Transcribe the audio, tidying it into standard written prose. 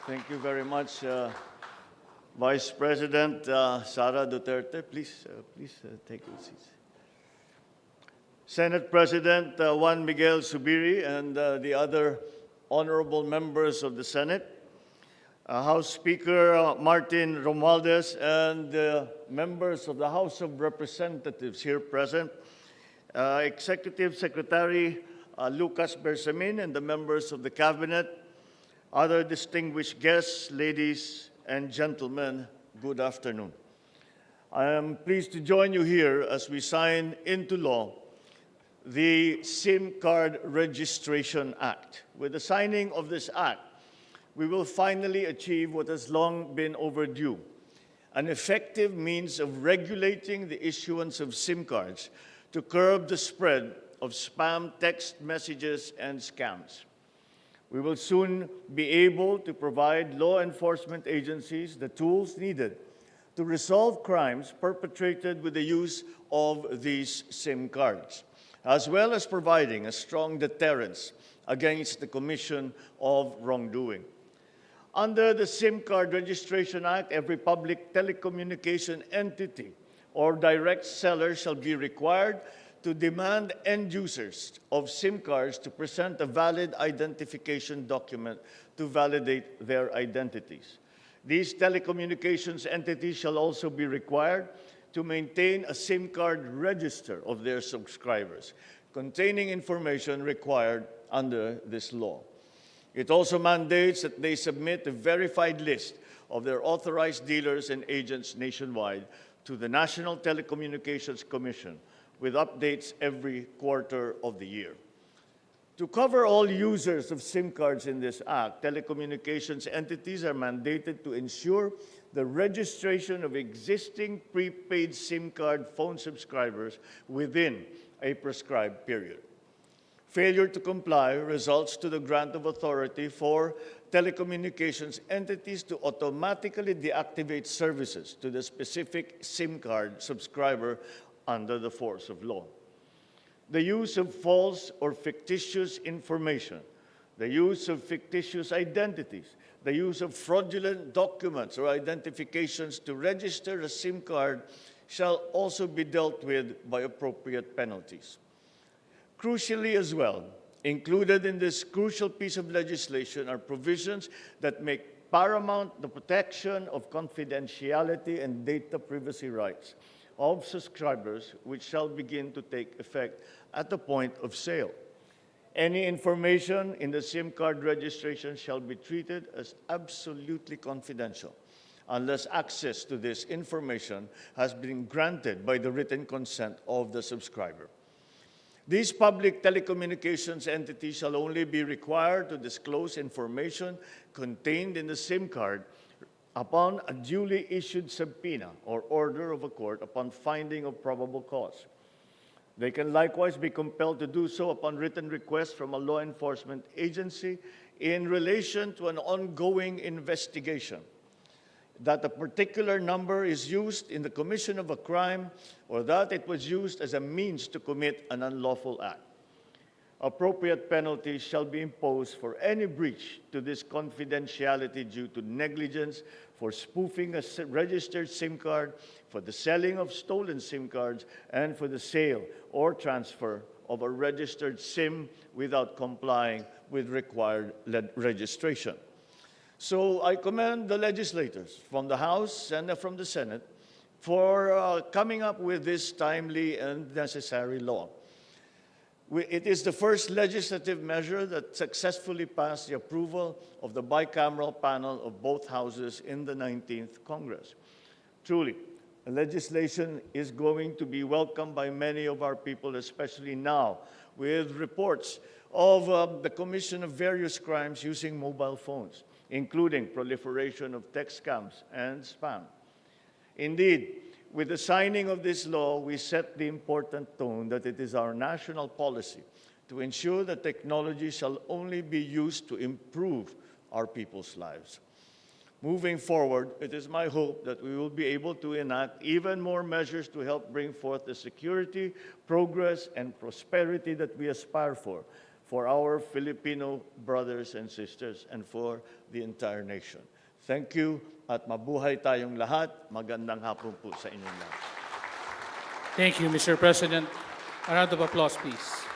Thank you very much, Vice President Sara Duterte. Please take your seats. Senate President Juan Miguel Zubiri and the other honorable members of the Senate, House Speaker Martin Romualdez, and members of the House of Representatives here present, Executive Secretary Lucas Bersamin and the members of the Cabinet, other distinguished guests, ladies and gentlemen, good afternoon. I am pleased to join you here as we sign into law the SIM Card Registration Act. With the signing of this act, we will finally achieve what has long been overdue, an effective means of regulating the issuance of SIM cards to curb the spread of spam text messages and scams. We will soon be able to provide law enforcement agencies the tools needed to resolve crimes perpetrated with the use of these SIM cards, as well as providing a strong deterrence against the commission of wrongdoing. Under the SIM Card Registration Act, every public telecommunication entity or direct seller shall be required to demand end users of SIM cards to present a valid identification document to validate their identities. These telecommunications entities shall also be required to maintain a SIM card register of their subscribers, containing information required under this law. It also mandates that they submit a verified list of their authorized dealers and agents nationwide to the National Telecommunications Commission, with updates every quarter of the year. To cover all users of SIM cards in this act, telecommunications entities are mandated to ensure the registration of existing prepaid SIM card phone subscribers within a prescribed period. Failure to comply results to the grant of authority for telecommunications entities to automatically deactivate services to the specific SIM card subscriber under the force of law. The use of false or fictitious information, the use of fictitious identities, the use of fraudulent documents or identifications to register a SIM card shall also be dealt with by appropriate penalties. Crucially as well, included in this crucial piece of legislation are provisions that make paramount the protection of confidentiality and data privacy rights of subscribers, which shall begin to take effect at the point of sale. Any information in the SIM card registration shall be treated as absolutely confidential unless access to this information has been granted by the written consent of the subscriber. These public telecommunications entities shall only be required to disclose information contained in the SIM card upon a duly issued subpoena or order of a court upon finding of probable cause. They can likewise be compelled to do so upon written request from a law enforcement agency in relation to an ongoing investigation, that a particular number is used in the commission of a crime or that it was used as a means to commit an unlawful act. Appropriate penalties shall be imposed for any breach to this confidentiality due to negligence, for spoofing a registered SIM card, for the selling of stolen SIM cards, and for the sale or transfer of a registered SIM without complying with required registration. So I commend the legislators from the House and from the Senate for coming up with this timely and necessary law. It is the first legislative measure that successfully passed the approval of the bicameral panel of both houses in the 19th Congress. Truly, the legislation is going to be welcomed by many of our people, especially now, with reports of the commission of various crimes using mobile phones, including proliferation of text scams and spam. Indeed, with the signing of this law, we set the important tone that it is our national policy to ensure that technology shall only be used to improve our people's lives. Moving forward, it is my hope that we will be able to enact even more measures to help bring forth the security, progress, and prosperity that we aspire for our Filipino brothers and sisters and for the entire nation. Thank you at mabuhay tayong lahat. Magandang hapon po sa inyong lahat. Thank you, Mr. President. A round of applause, please.